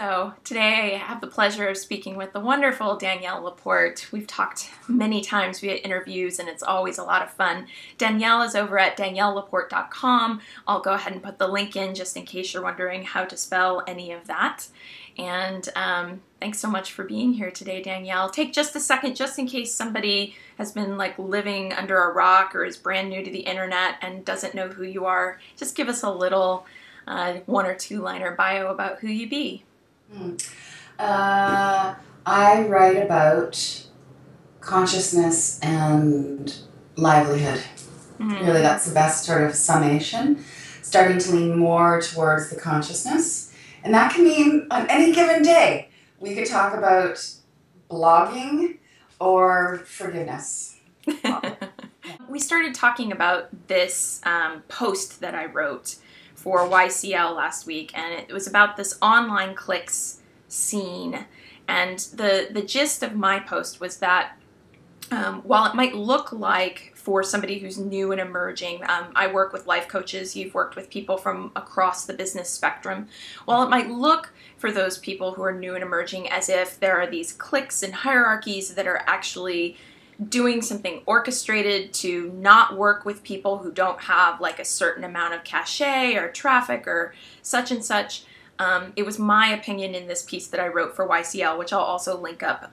So today I have the pleasure of speaking with the wonderful Danielle LaPorte. We've talked many times via interviews and it's always a lot of fun. Danielle is over at daniellelaporte.com. I'll go ahead and put the link in just in case you're wondering how to spell any of that. And thanks so much for being here today, Danielle. Take just a second, just in case somebody has been like living under a rock or is brand new to the internet and doesn't know who you are. Just give us a little one or two liner bio about who you be. I write about consciousness and livelihood. Really, that's the best sort of summation. Starting to lean more towards the consciousness. And that can mean on any given day. We could talk about blogging or forgiveness. We started talking about this post that I wrote for YCL last week, and it was about this online cliques scene. And the gist of my post was that while it might look like for somebody who's new and emerging, I work with life coaches, you've worked with people from across the business spectrum, while it might look for those people who are new and emerging as if there are these cliques and hierarchies that are actually doing something orchestrated to not work with people who don't have like a certain amount of cachet or traffic or such and such. It was my opinion in this piece that I wrote for YCL, which I'll also link up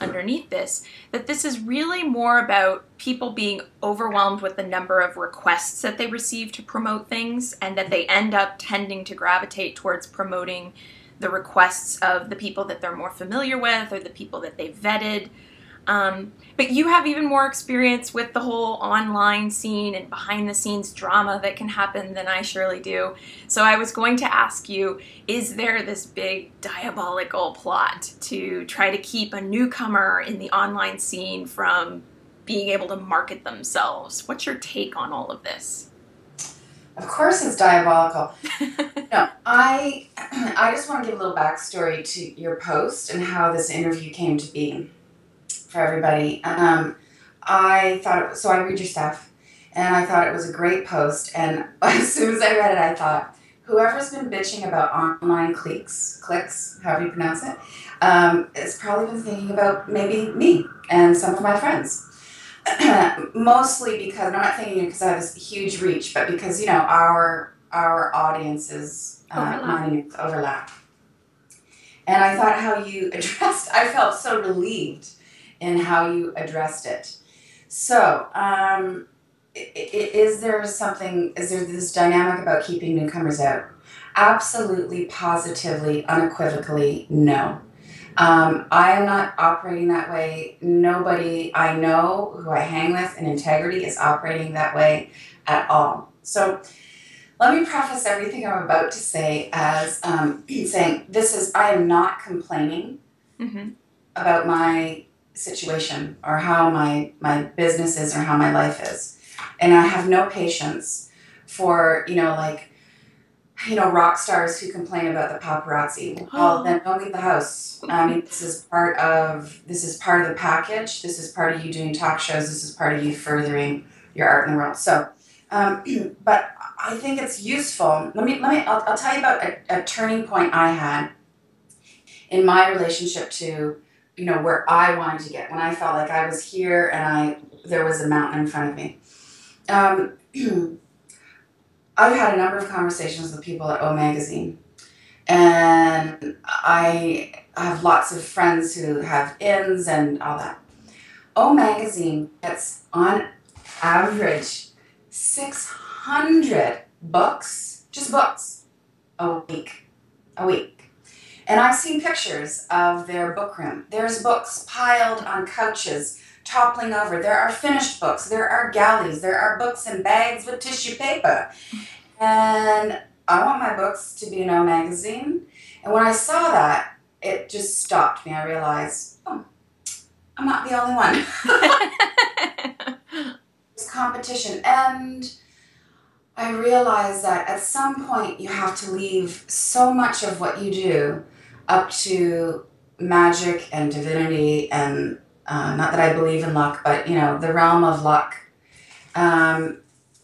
underneath this, that this is really more about people being overwhelmed with the number of requests that they receive to promote things, and that they end up tending to gravitate towards promoting the requests of the people that they're more familiar with or the people that they've vetted. But you have even more experience with the whole online scene and behind the scenes drama that can happen than I surely do. So I was going to ask you, is there this big diabolical plot to try to keep a newcomer in the online scene from being able to market themselves? What's your take on all of this? Of course it's diabolical. No, I just want to give a little backstory to your post and how this interview came to be. For everybody. I thought, so I read your stuff, and I thought it was a great post, and as soon as I read it, I thought, whoever's been bitching about online cliques, however you pronounce it, has probably been thinking about maybe me and some of my friends. Mostly because, I'm not thinking because I have this huge reach, but because, you know, our audiences overlap. And I thought how you addressed, I felt so relieved in how you addressed it. So, is there this dynamic about keeping newcomers out? Absolutely, positively, unequivocally, no. I am not operating that way. Nobody I know who I hang with in integrity is operating that way at all. So, let me preface everything I'm about to say as saying I am not complaining about my situation or how my business is or how my life is. And I have no patience for, rock stars who complain about the paparazzi. Well, then don't leave the house. I mean, this is part of the package. This is part of you doing talk shows. This is part of you furthering your art in the world. So, but I think it's useful. I'll tell you about a turning point I had in my relationship to, where I wanted to get, when I felt like I was here and there was a mountain in front of me. I've had a number of conversations with people at O Magazine, and I have lots of friends who have ins and all that. O Magazine gets on average 600 books, just books, a week. And I've seen pictures of their book room. There's books piled on couches, toppling over. There are finished books. There are galleys. There are books in bags with tissue paper. And I want my books to be in O Magazine. And when I saw that, it just stopped me. I realized, I'm not the only one. It's competition. And I realized that at some point you have to leave so much of what you do up to magic and divinity and not that I believe in luck, but the realm of luck.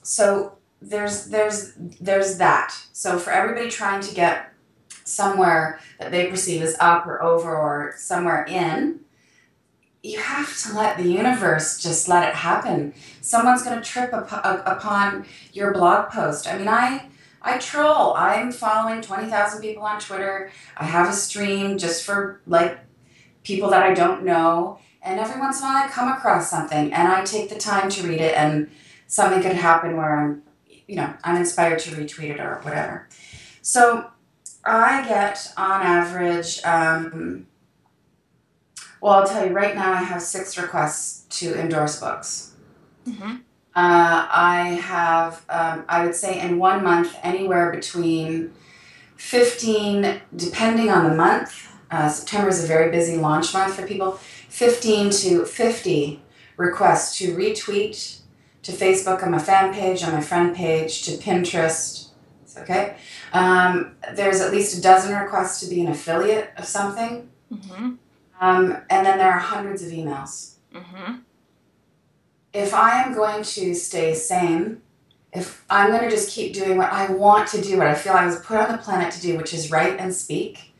So there's that. So for everybody trying to get somewhere that they perceive as up or over or somewhere in, you have to let the universe just let it happen. Someone's going to trip upon your blog post. I mean, I troll. I'm following 20,000 people on Twitter. I have a stream just for like people that I don't know. And every once in a while I come across something and I take the time to read it, and something could happen where I'm inspired to retweet it or whatever. So I get on average, well, I'll tell you right now, I have 6 requests to endorse books. Mm-hmm. I have, I would say in 1 month, anywhere between 15, depending on the month. September is a very busy launch month for people. 15 to 50 requests to retweet to Facebook on my fan page, on my friend page, to Pinterest. It's okay. There's at least a dozen requests to be an affiliate of something. Mm-hmm. And then there are hundreds of emails. Mm-hmm. If I am going to stay sane, if I'm going to just keep doing what I want to do, what I feel I was put on the planet to do, which is write and speak,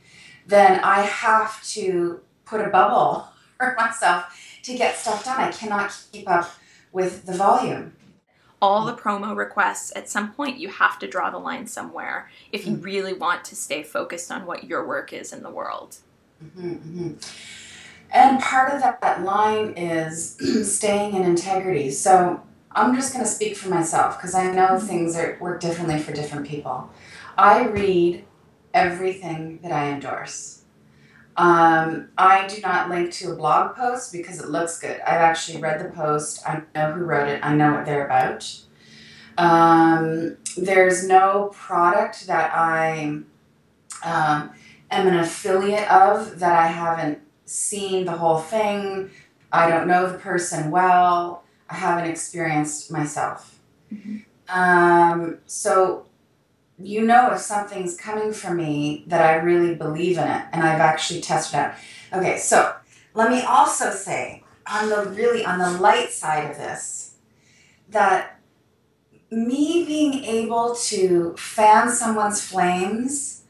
then I have to put a bubble for myself to get stuff done. I cannot keep up with the volume. All the promo requests, at some point you have to draw the line somewhere if you really want to stay focused on what your work is in the world. Mm-hmm, mm-hmm. And part of that line is staying in integrity. So I'm just going to speak for myself because I know things work differently for different people. I read everything that I endorse. I do not link to a blog post because it looks good. I've actually read the post. I know who wrote it. I know what they're about. There's no product that I am an affiliate of that I haven't seen the whole thing. I don't know the person well. I haven't experienced myself. Mm-hmm. So if something's coming from me that I really believe in it and I've actually tested out. Okay, so let me also say on the light side of this, that me being able to fan someone's flames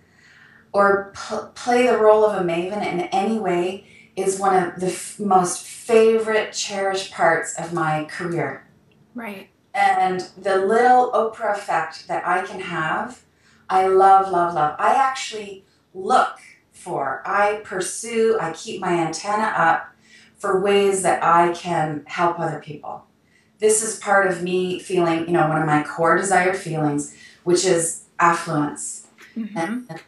or play the role of a maven in any way is one of the most favorite, cherished parts of my career. Right. And the little Oprah effect that I can have, I love, love, love. I actually pursue, I keep my antenna up for ways that I can help other people. This is part of me feeling, one of my core desired feelings, which is affluence. Mm-hmm. And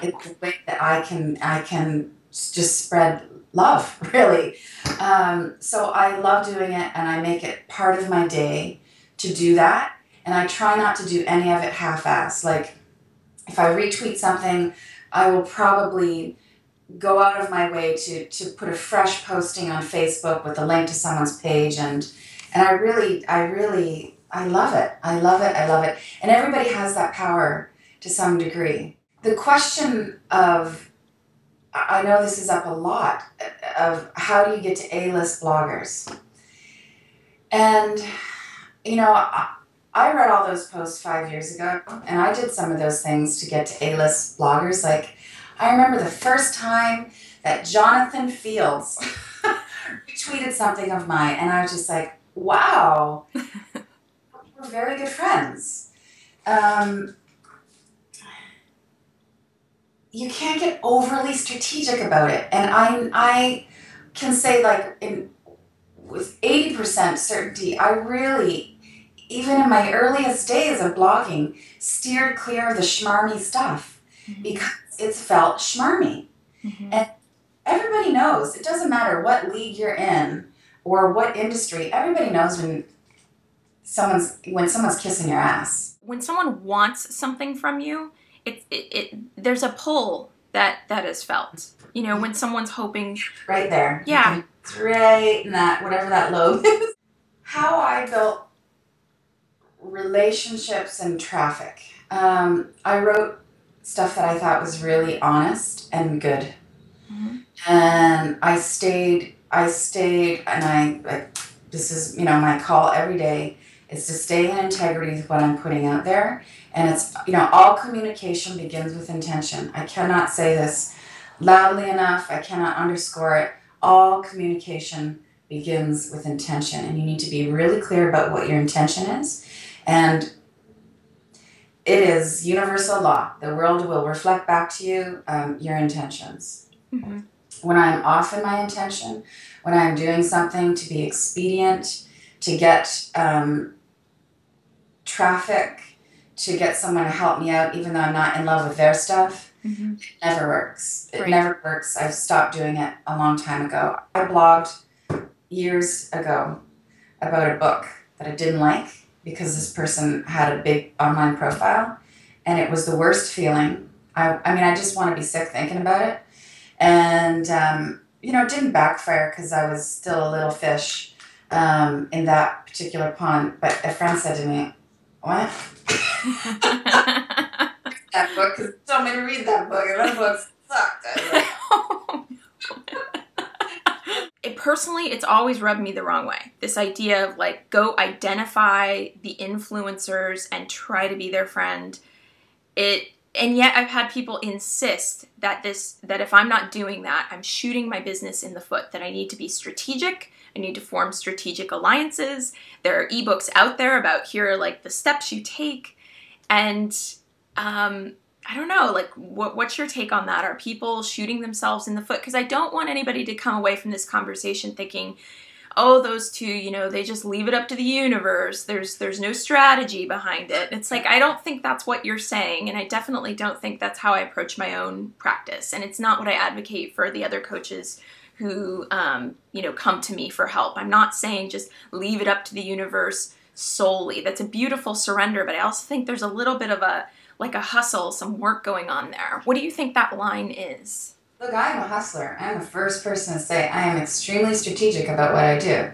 it's a way that I can just spread love, really. So I love doing it, and I make it part of my day to do that. And I try not to do any of it half-assed. Like, if I retweet something, I will probably go out of my way to put a fresh posting on Facebook with a link to someone's page. And I love it. I love it. I love it. And everybody has that power to some degree. The question of, I know this is up a lot, of how do you get to A-list bloggers? And, I read all those posts 5 years ago, and I did some of those things to get to A-list bloggers. Like, I remember the first time that Jonathan Fields retweeted something of mine, and I was just like, wow, we're very good friends. You can't get overly strategic about it. And I can say, like, with 80% certainty, I really, even in my earliest days of blogging, steered clear of the schmarmy stuff because it's felt schmarmy. Mm-hmm. And everybody knows, it doesn't matter what league you're in or what industry, everybody knows when someone's kissing your ass. When someone wants something from you, there's a pull that is felt. When someone's hoping. Right there. Yeah. It's right in that, whatever that lobe is. How I built relationships and traffic. I wrote stuff that I thought was really honest and good. Mm-hmm. And I stayed, and this is, my call every day is to stay in integrity with what I'm putting out there And it's, all communication begins with intention. I cannot say this loudly enough. I cannot underscore it. All communication begins with intention, and you need to be really clear about what your intention is. And it is universal law. The world will reflect back to you your intentions. Mm-hmm. When I'm off in my intention, when I'm doing something to be expedient, to get traffic, to get someone to help me out, even though I'm not in love with their stuff, mm-hmm. It never works. It never works. I've stopped doing it a long time ago. I blogged years ago about a book that I didn't like because this person had a big online profile, and it was the worst feeling. I mean, I just want to be sick thinking about it. And, it didn't backfire because I was still a little fish in that particular pond. But a friend said to me, "What?" That book, because he told me to read that book, and that book sucked. I was like, Personally, it's always rubbed me the wrong way. This idea of like, go identify the influencers and try to be their friend. And yet I've had people insist that if I'm not doing that, I'm shooting my business in the foot, that I need to be strategic. I need to form strategic alliances. There are ebooks out there about here are like the steps you take. And I don't know, like what's your take on that? Are people shooting themselves in the foot? Because I don't want anybody to come away from this conversation thinking, oh, those two, they just leave it up to the universe. There's no strategy behind it. It's like, I don't think that's what you're saying. And I definitely don't think that's how I approach my own practice. And it's not what I advocate for the other coaches who, come to me for help. I'm not saying just leave it up to the universe solely. That's a beautiful surrender. But I also think there's a little bit of a hustle, some work going on there. What do you think that line is? Look, I'm a hustler. I'm the first person to say I am extremely strategic about what I do.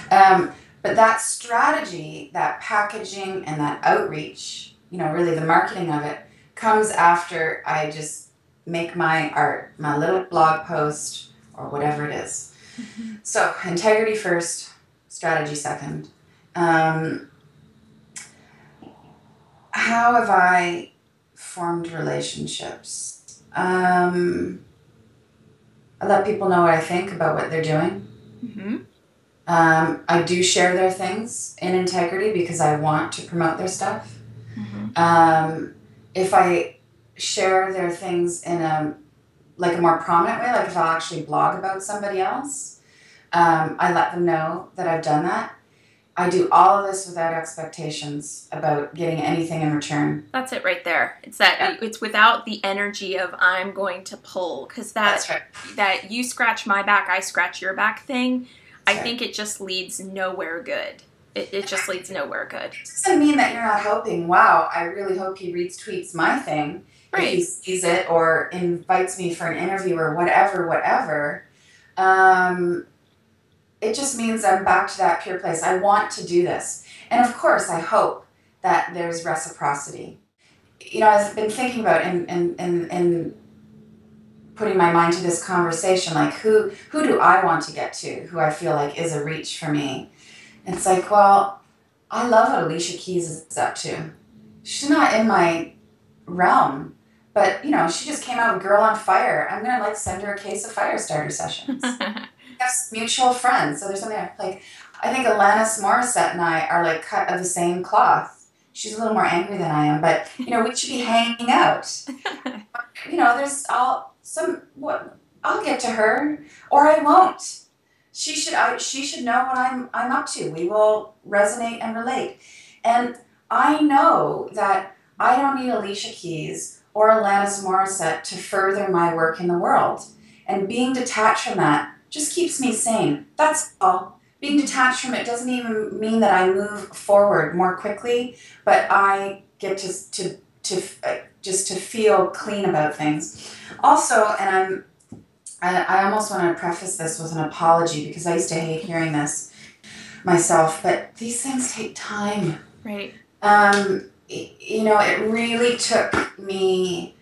But that strategy, that packaging, and that outreach, really the marketing of it, comes after I just make my art, my little blog post, or whatever it is. Mm-hmm. So, integrity first, strategy second. How have I formed relationships? I let people know what I think about what they're doing. Mm-hmm. I do share their things in integrity because I want to promote their stuff. Mm-hmm. If I share their things in a more prominent way, like if I'll actually blog about somebody else, I let them know that I've done that. I do all of this without expectations about getting anything in return. That's it right there. It's that It's without the energy of I'm going to pull, because that's right. That you scratch my back, I scratch your back thing, I think it just leads nowhere good. It just leads nowhere good. It doesn't mean that you're not helping. Wow, I really hope he retweets my thing. Right. If he sees it or invites me for an interview or whatever. It just means I'm back to that pure place. I want to do this. And of course, I hope that there's reciprocity. I've been thinking about in putting my mind to this conversation, like who do I want to get to, who I feel like is a reach for me? And it's like, well, I love what Alicia Keys is up to. She's not in my realm, but she just came out with Girl on Fire. I'm going to send her a case of fire starter sessions. Have mutual friends, so there's something like I think Alanis Morissette and I are cut of the same cloth. She's a little more angry than I am, but we should be hanging out. There's I'll get to her or I won't. She should know what I'm up to. We will resonate and relate. And I know that I don't need Alicia Keys or Alanis Morissette to further my work in the world. And being detached from that just keeps me sane. That's all. Being detached from it doesn't even mean that I move forward more quickly, but I get to feel clean about things. Also, and I almost want to preface this with an apology because I used to hate hearing this myself, but these things take time. Right. It really took me.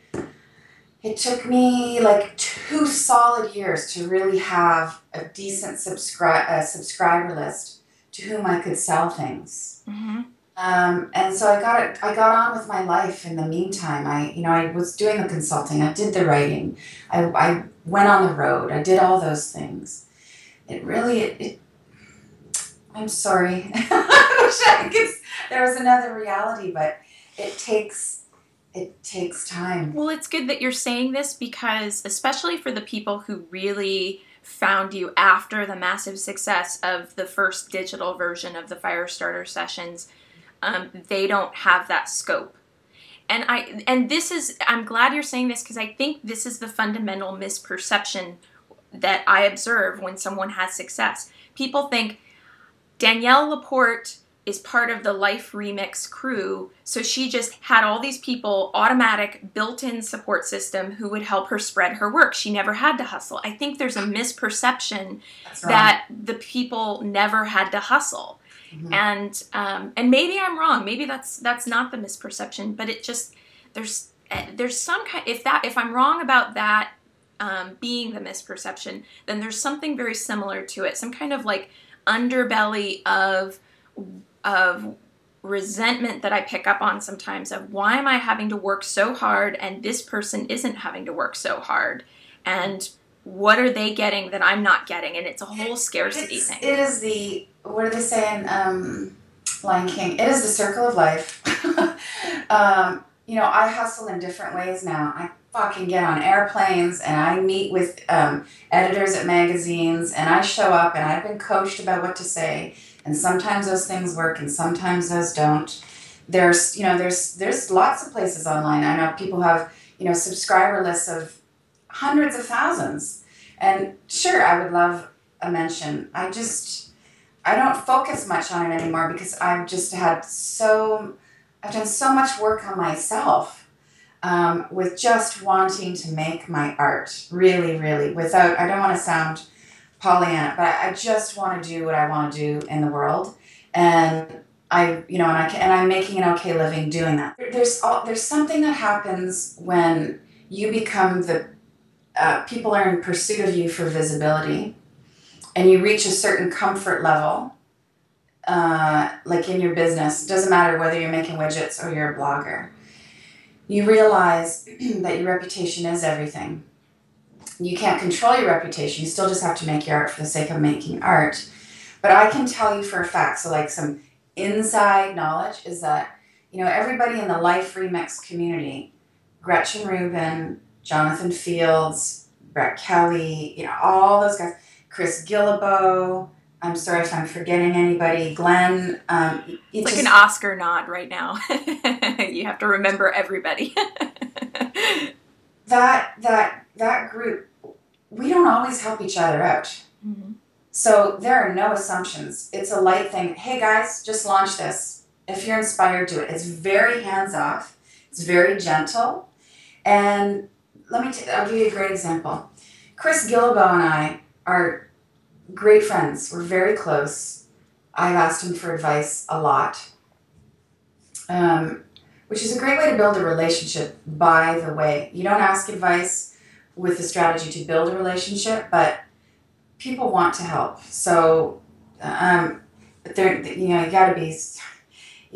It took me 2 solid years to really have a decent subscriber list to whom I could sell things. Mm-hmm. And so I got on with my life in the meantime. I was doing the consulting, I did the writing, I went on the road, I did all those things. I'm sorry. I wish I could, there was another reality, but it takes time. Well, it's good that you're saying this because, especially for the people who really found you after the massive success of the first digital version of the Firestarter sessions, they don't have that scope. And this is, I'm glad you're saying this because I think this is the fundamental misperception that I observe when someone has success. People think Danielle LaPorte is part of the Life Remix crew, so she just had all these people, automatic, built-in support system who would help her spread her work. She never had to hustle. I think there's a misperception that the people never had to hustle. Mm-hmm. And maybe I'm wrong. Maybe that's not the misperception, but it just there's some kind, if I'm wrong about that being the misperception, then there's something very similar to it. Some kind of like underbelly of resentment that I pick up on sometimes of why am I having to work so hard and this person isn't having to work so hard, and what are they getting that I'm not getting? And it's a whole scarcity thing. It is the, what do they say in Lion King? It is the circle of life. I hustle in different ways now. I fucking get on airplanes and I meet with editors at magazines and I show up and I've been coached about what to say. And sometimes those things work and sometimes those don't. There's lots of places online. I know people have, subscriber lists of hundreds of thousands. And sure, I would love a mention. I don't focus much on it anymore because I've done so much work on myself with just wanting to make my art really, really, I don't want to sound Pollyanna, but I just want to do what I want to do in the world, and I'm making an okay living doing that. There's something that happens when you become people are in pursuit of you for visibility, and you reach a certain comfort level, like in your business. Doesn't matter whether you're making widgets or you're a blogger. You realize that your reputation is everything. You can't control your reputation. You still just have to make your art for the sake of making art. But I can tell you for a fact, so like some inside knowledge is that, everybody in the Life Remix community, Gretchen Rubin, Jonathan Fields, Brett Kelly, all those guys, Chris Gillibo, I'm sorry if I'm forgetting anybody, Glenn. It's like an Oscar nod right now. You have to remember everybody. That group, we don't always help each other out. Mm-hmm. So there are no assumptions. It's a light thing. Hey guys, just launch this. If you're inspired, do it. It's very hands-off. It's very gentle. And I'll give you a great example. Chris Gillibo and I are great friends. We're very close. I've asked him for advice a lot. Which is a great way to build a relationship, by the way. You don't ask advice with the strategy to build a relationship, but people want to help. So, you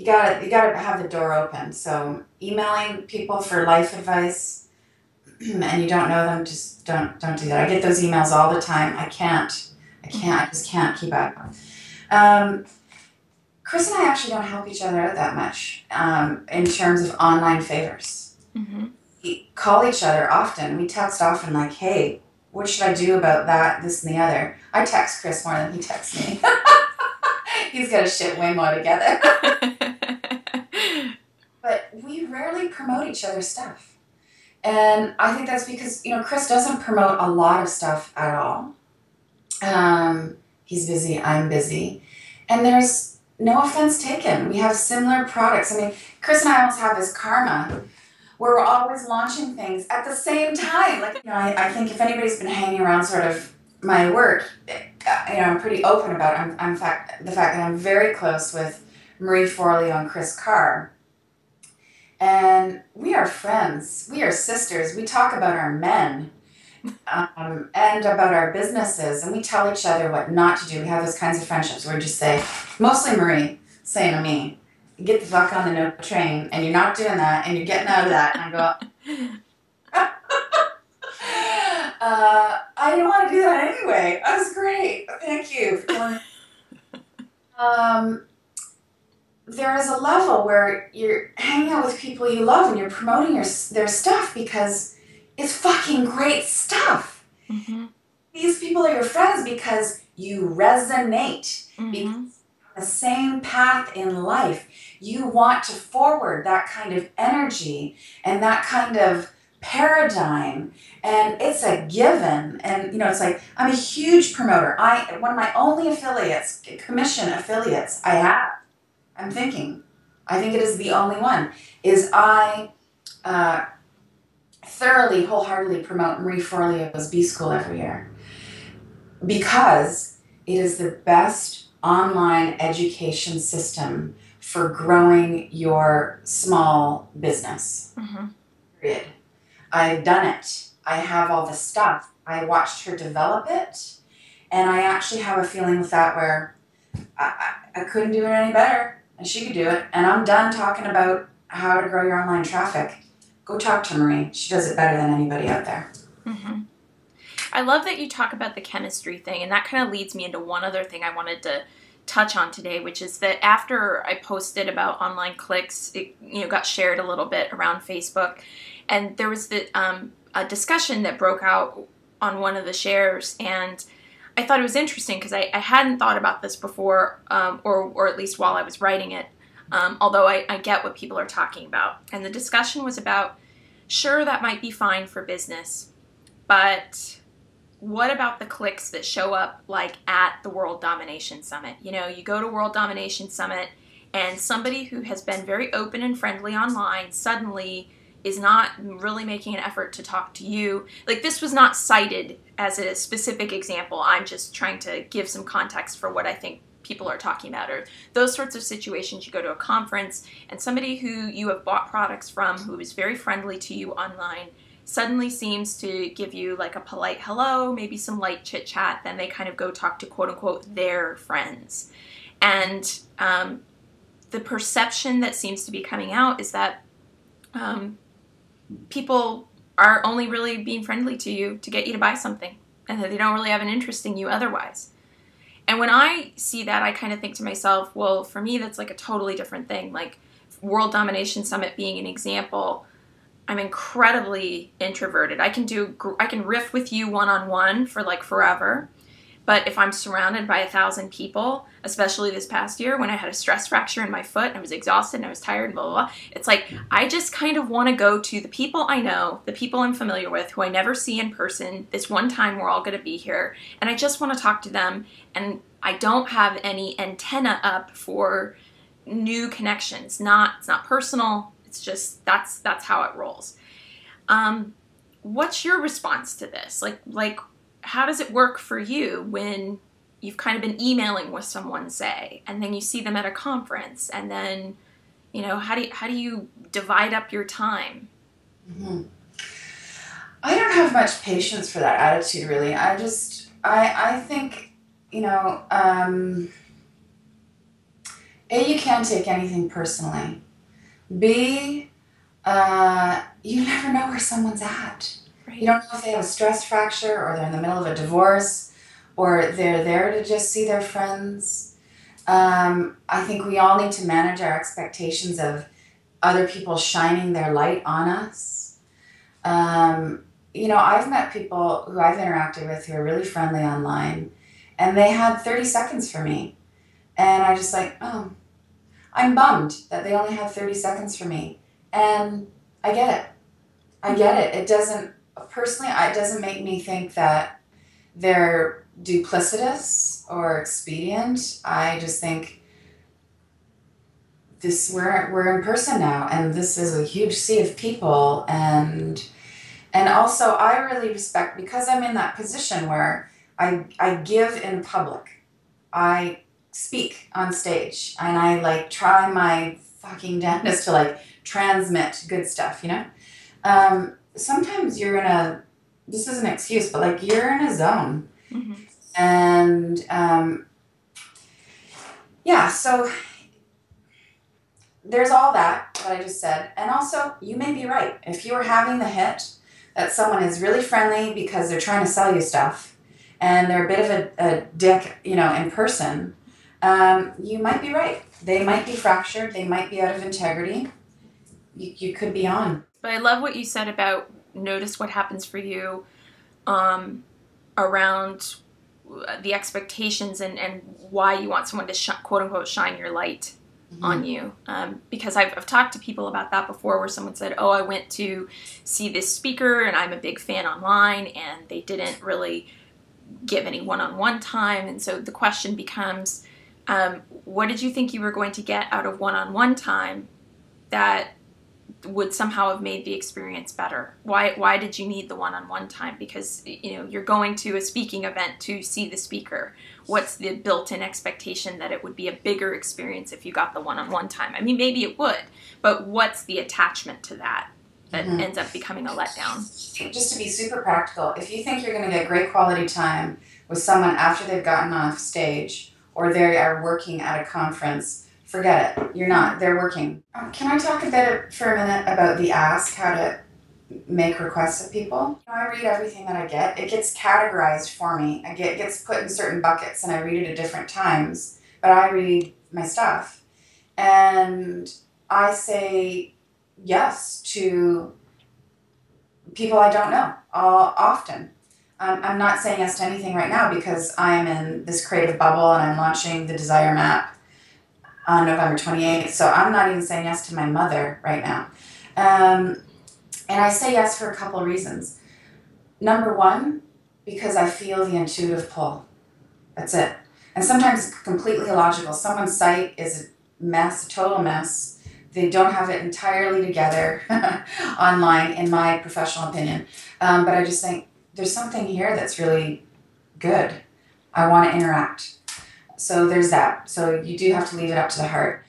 gotta have the door open. So emailing people for life advice and you don't know them, just don't do that. I get those emails all the time. I just can't keep up. Chris and I actually don't help each other out that much in terms of online favors. Mm-hmm. We call each other often. We text often like, hey, what should I do about that, this, and the other? I text Chris more than he texts me. He's got his shit way more together. But we rarely promote each other's stuff. And I think that's because, Chris doesn't promote a lot of stuff at all. He's busy, I'm busy. And there's no offense taken. We have similar products. I mean, Chris and I almost have this karma where we're always launching things at the same time. I think if anybody's been hanging around sort of my work, I'm pretty open about it. The fact that I'm very close with Marie Forleo and Chris Carr. And we are friends. We are sisters. We talk about our men and about our businesses. And we tell each other what not to do. We have those kinds of friendships where we just say, mostly Marie saying to me, get the fuck on the no train, and you're not doing that, and you're getting out of that. And I go, I didn't want to do that anyway. That was great. Thank you for telling me. There is a level where you're hanging out with people you love and you're promoting their stuff because it's fucking great stuff. Mm-hmm. These people are your friends because you resonate. Mm-hmm. Because the same path in life. You want to forward that kind of energy and that kind of paradigm, and it's a given. And it's like, I'm a huge promoter. One of my only affiliates, commission affiliates I have, I think it is the only one, is I thoroughly, wholeheartedly promote Marie Forleo's B School every year because it is the best online education system for growing your small business. Mm-hmm. Period. I've done it. I have all the stuff. I watched her develop it, and I actually have a feeling with that where I couldn't do it any better, and she could do it. And I'm done talking about how to grow your online traffic. Go talk to Marie. She does it better than anybody out there. Mm-hmm. I love that you talk about the chemistry thing, and that kind of leads me into one other thing I wanted to touch on today, which is that after I posted about online cliques, it got shared a little bit around Facebook, and there was a discussion that broke out on one of the shares, and I thought it was interesting because I hadn't thought about this before, or at least while I was writing it, although I get what people are talking about. And the discussion was about, sure, that might be fine for business, but what about the cliques that show up like at the World Domination Summit? You go to World Domination Summit and somebody who has been very open and friendly online suddenly is not really making an effort to talk to you. Like, this was not cited as a specific example. I'm just trying to give some context for what I think people are talking about, or those sorts of situations. You go to a conference and somebody who you have bought products from, who is very friendly to you online, suddenly seems to give you like a polite hello, maybe some light chit chat, then they kind of go talk to quote unquote their friends. And the perception that seems to be coming out is that people are only really being friendly to you to get you to buy something, and that they don't really have an interest in you otherwise. And when I see that, I kind of think to myself, well, for me, that's like a totally different thing. Like, World Domination Summit being an example, I'm incredibly introverted. I can riff with you one-on-one for like forever. But if I'm surrounded by 1,000 people, especially this past year when I had a stress fracture in my foot and I was exhausted and I was tired and blah, blah, blah, it's like I just kind of want to go to the people I know, the people I'm familiar with, who I never see in person. This one time we're all going to be here, and I just want to talk to them, and I don't have any antenna up for new connections. It's not personal. It's just that's how it rolls. What's your response to this? Like, how does it work for you when you've kind of been emailing with someone, say, and then you see them at a conference, and then, how do you divide up your time? Mm-hmm. I don't have much patience for that attitude, really. I think, A, you can't take anything personally. B, you never know where someone's at. Right. You don't know if they have a stress fracture, or they're in the middle of a divorce, or they're there to just see their friends. I think we all need to manage our expectations of other people shining their light on us. I've met people who I've interacted with who are really friendly online, and they had 30 seconds for me. And I just like, oh, I'm bummed that they only had 30 seconds for me. And I get it. It doesn't make me think that they're duplicitous or expedient. I just think we're in person now, and this is a huge sea of people, and also I really respect, because I'm in that position where I give in public. I speak on stage, and I try my fucking damnedest to transmit good stuff, sometimes this is an excuse, but you're in a zone. Mm-hmm. And so there's all that I just said. And also, you may be right. If you are having the hit that someone is really friendly because they're trying to sell you stuff and they're a bit of a dick, you know, in person, you might be right. They might be fractured. They might be out of integrity. You could be on. But I love what you said about notice what happens for you around the expectations and why you want someone to quote unquote shine your light on you. Because I've talked to people about that before where someone said, oh, I went to see this speaker and I'm a big fan online and they didn't really give any one-on-one time. And so the question becomes, what did you think you were going to get out of one-on-one time that would somehow have made the experience better? Why did you need the one-on-one time? Because, you know, you're going to a speaking event to see the speaker. What's the built-in expectation that it would be a bigger experience if you got the one-on-one time? I mean, maybe it would, but what's the attachment to that ends up becoming a letdown? Just to be super practical, if you think you're going to get great quality time with someone after they've gotten off stage or they are working at a conference, forget it. You're not. They're working. Can I talk a bit for a minute about the ask, how to make requests of people? I read everything that I get. It gets categorized for me. It gets put in certain buckets and I read it at different times, but I read my stuff. And I say yes to people I don't know often. I'm not saying yes to anything right now because I am in this creative bubble and I'm launching the Desire Map on November 28th. So I'm not even saying yes to my mother right now. And I say yes for a couple of reasons. Number one, because I feel the intuitive pull. That's it. And sometimes it's completely illogical. Someone's site is a mess, a total mess. They don't have it entirely together online, in my professional opinion. But I just think there's something here that's really good. I want to interact. So there's that. So you do have to leave it up to the heart.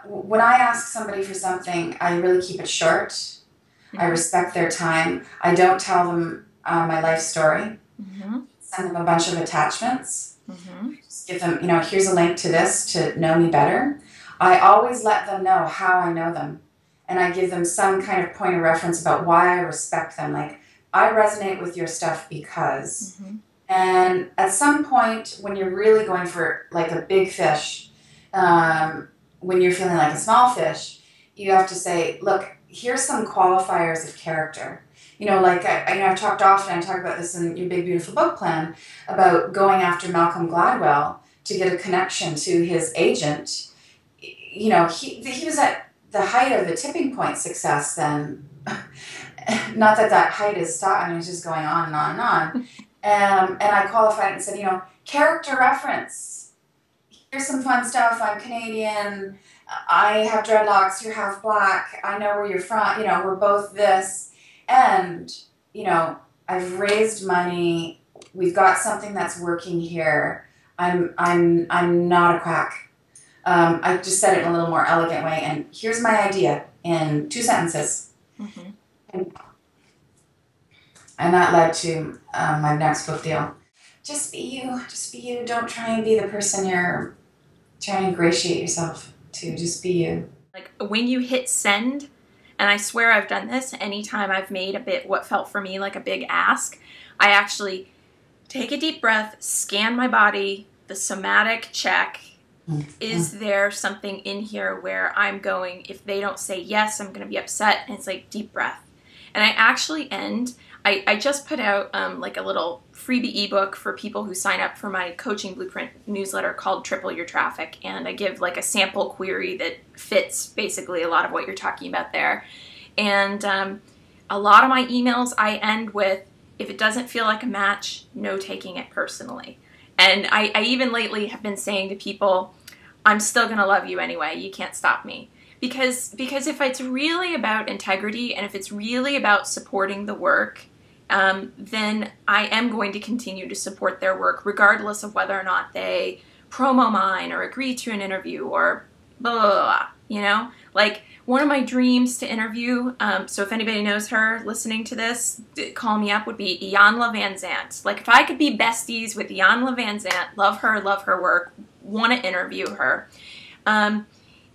When I ask somebody for something, I really keep it short. I respect their time. I don't tell them my life story. Send them a bunch of attachments. Just give them, you know, here's a link to this to know me better. I always let them know how I know them. And I give them some kind of point of reference about why I respect them. Like, I resonate with your stuff because... And at some point, when you're really going for like a big fish, when you're feeling like a small fish, you have to say, look, here's some qualifiers of character. You know, like I've talked often, I talk about this in your Big Beautiful Book Plan, about going after Malcolm Gladwell to get a connection to his agent. You know, he was at the height of the tipping point success then. Not that that height is stopped, I mean, it's just going on and on and on. And I qualified it and said, you know, character reference. Here's some fun stuff. I'm Canadian. I have dreadlocks. You're half black. I know where you're from. You know, we're both this. And, you know, I've raised money. We've got something that's working here. I'm not a quack. I just said it in a little more elegant way. And here's my idea in 2 sentences. And that led to my next book deal. Just be you. Just be you. Don't try and be the person you're trying to ingratiate yourself to. Just be you. Like when you hit send, and I swear I've done this anytime I've made what felt for me like a big ask, I actually take a deep breath, scan my body, the somatic check. Is there something in here where I'm going, if they don't say yes, I'm going to be upset? And it's like deep breath. And I actually end... I just put out like a little freebie ebook for people who sign up for my coaching blueprint newsletter called Triple Your Traffic. And I give like a sample query that fits basically a lot of what you're talking about there. And a lot of my emails I end with, if it doesn't feel like a match, no taking it personally. And I even lately have been saying to people, I'm still going to love you anyway. You can't stop me. Because if it's really about integrity and if it's really about supporting the work, then I am going to continue to support their work regardless of whether or not they promo mine or agree to an interview or blah, blah, blah, you know? Like, one of my dreams to interview, so if anybody knows her listening to this, call me up, would be Iyanla Vanzant. Like, if I could be besties with Iyanla Vanzant, love her work, want to interview her.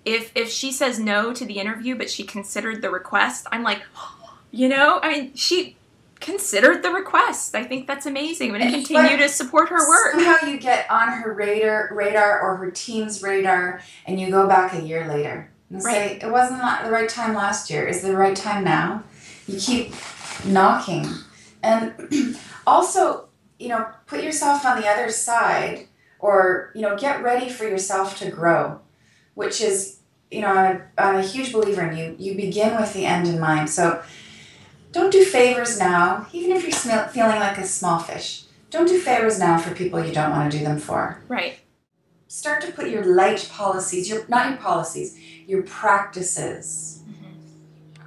if she says no to the interview, but she considered the request, I'm like, you know, I mean, she considered the request. I think that's amazing. I'm going to continue to support her work. Somehow you get on her radar or her team's radar, and you go back a year later and say, it wasn't the right time last year. Is it the right time now? You keep knocking. And also, you know, put yourself on the other side, or, you know, get ready for yourself to grow, which is, you know, I'm a huge believer in you begin with the end in mind. So don't do favors now, even if you're feeling like a small fish. Don't do favors now for people you don't want to do them for. Right. Start to put your light policies, your practices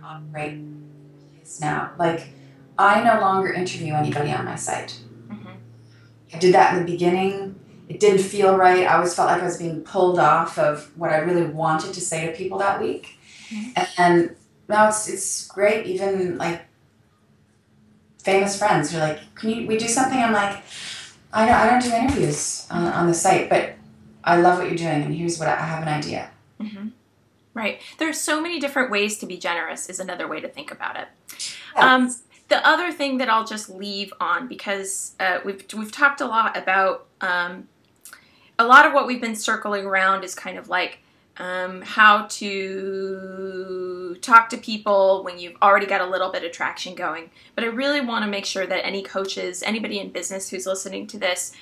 on right now. Like, I no longer interview anybody on my site. I did that in the beginning. It didn't feel right. I always felt like I was being pulled off of what I really wanted to say to people that week. And now it's great. Even like famous friends are like, we do something? I'm like, I don't do interviews on the site, but I love what you're doing, and here's what I have an idea. Right. There's so many different ways to be generous is another way to think about it. Yes. The other thing that I'll just leave on, because we've talked a lot about a lot of what we've been circling around is kind of like how to talk to people when you've already got a little bit of traction going. But I really want to make sure that any coaches, anybody in business who's listening to this,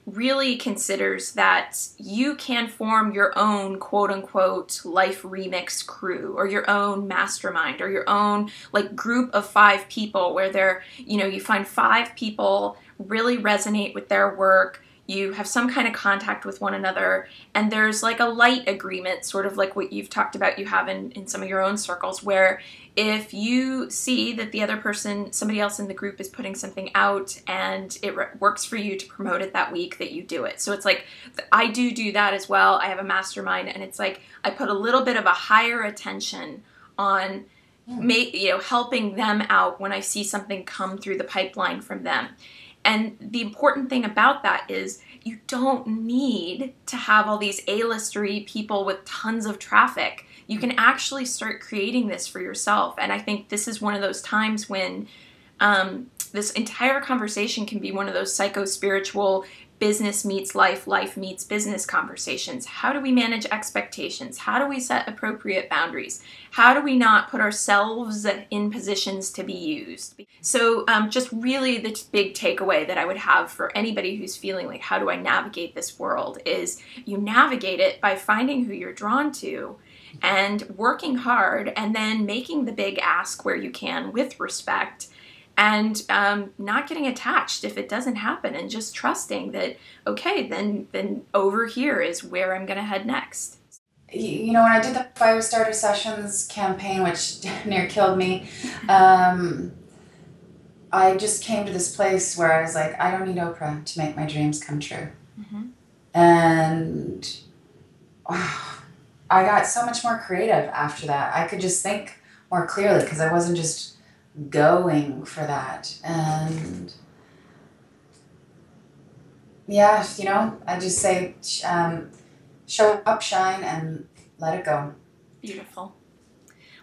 really considers that you can form your own quote-unquote life remix crew, or your own mastermind, or your own like group of 5 people where they're, you know, you find 5 people really resonate with their work, you have some kind of contact with one another, and there's like a light agreement, sort of like what you've talked about you have in some of your own circles, where if you see that the other person, somebody else in the group is putting something out and it works for you to promote it that week, that you do it. So it's like, I do that as well. I have a mastermind, and it's like I put a little bit of a higher attention on helping them out when I see something come through the pipeline from them. And the important thing about that is you don't need to have all these A-listery people with tons of traffic. You can actually start creating this for yourself. And I think this is one of those times when this entire conversation can be one of those psycho-spiritual business meets life, life meets business conversations. How do we manage expectations? How do we set appropriate boundaries? How do we not put ourselves in positions to be used? So just really the big takeaway that I would have for anybody who's feeling like, how do I navigate this world, is you navigate it by finding who you're drawn to and working hard, and then making the big ask where you can with respect, and not getting attached if it doesn't happen, and just trusting that, okay, then over here is where I'm going to head next. You know, when I did the Firestarter Sessions campaign, which near killed me, I just came to this place where I was like, I don't need Oprah to make my dreams come true. And wow, I got so much more creative after that. I could just think more clearly because I wasn't just going for that. And yeah, you know, I just say show up, shine, and let it go. Beautiful.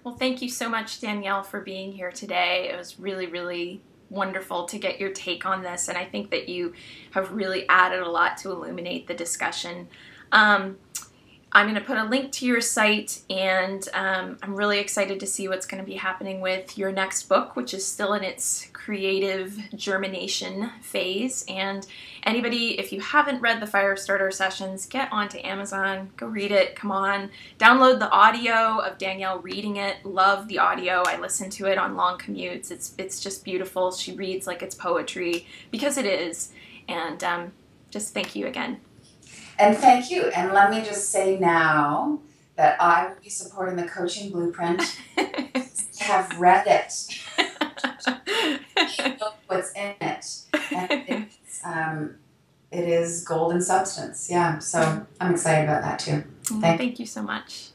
Well, thank you so much, Danielle, for being here today. It was really, really wonderful to get your take on this, and I think that you have really added a lot to illuminate the discussion. I'm going to put a link to your site, and I'm really excited to see what's going to be happening with your next book, which is still in its creative germination phase. And anybody, if you haven't read the Firestarter Sessions, get onto Amazon, go read it, come on. Download the audio of Danielle reading it. Love the audio. I listen to it on long commutes. It's just beautiful. She reads like it's poetry, because it is. And just thank you again. And thank you. And let me just say now that I will be supporting the Coaching Blueprint. I have read it. You know what's in it. And it is golden substance. Yeah. So I'm excited about that too. Thank you so much.